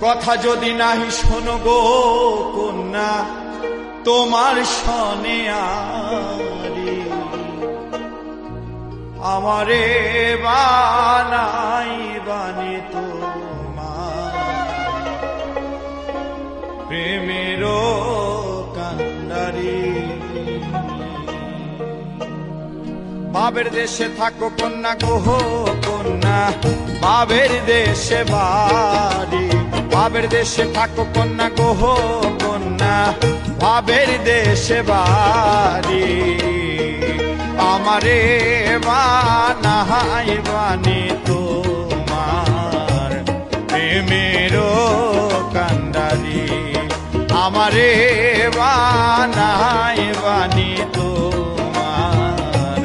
কথা যদি নাহি শোনো গো কন্যা তোমার সনে আরে আমারে বানাই বানি তোমার প্রেমের কান্ডারি। বাবের দেশে থাকো কন্যা গো কন্যা বাবের দেশে বাড়ি, বাবের দেশে থাকো কন্যা গো কন্যা বাবের দেশে বাড়ি আমারে বানাই বানি তোমার প্রেমের কান্ডারি আমারে বানাই বানি তোমার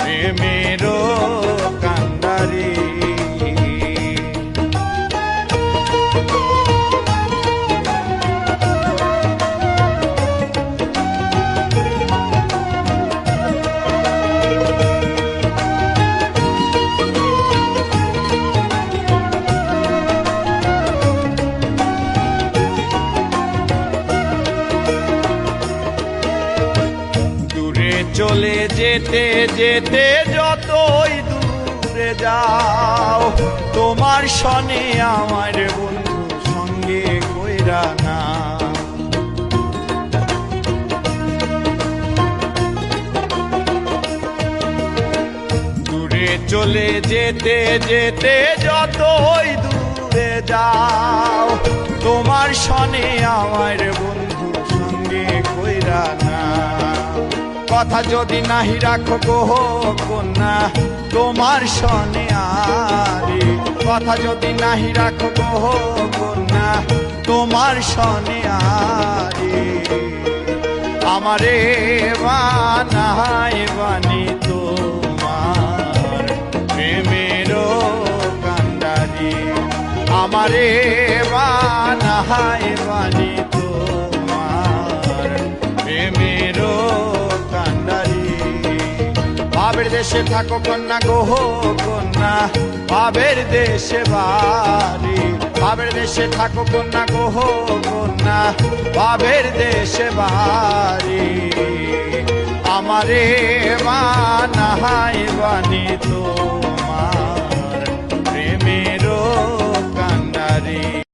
প্রেমের কান্ডারি। চলে যেতে যেতে যতই দূরে যাও তোমার সনে আমার বন্ধু সঙ্গে কইরা না। দূরে চলে যেতে যেতে যতই দূরে যাও তোমার সনে আমার বন্ধু সঙ্গে কইরা না। কথা যদি নাহি রাখো গো কন্যা তোমার সনে আরে কথা যদি নাহি রাখো গো কন্যা তোমার সনে আরে আমারে বানাই বানি তোমার প্রেমের কান্ডারি আমারে বানাই বানি তোমার প্রেমের বাবের দেশে থাকো কন্যা গো কন্যা বাবের দেশে বাড়ি, বাবের দেশে থাকো কন্যা গো কন্যা বাবের দেশে বাড়ি আমারে বানাই বানি তোমার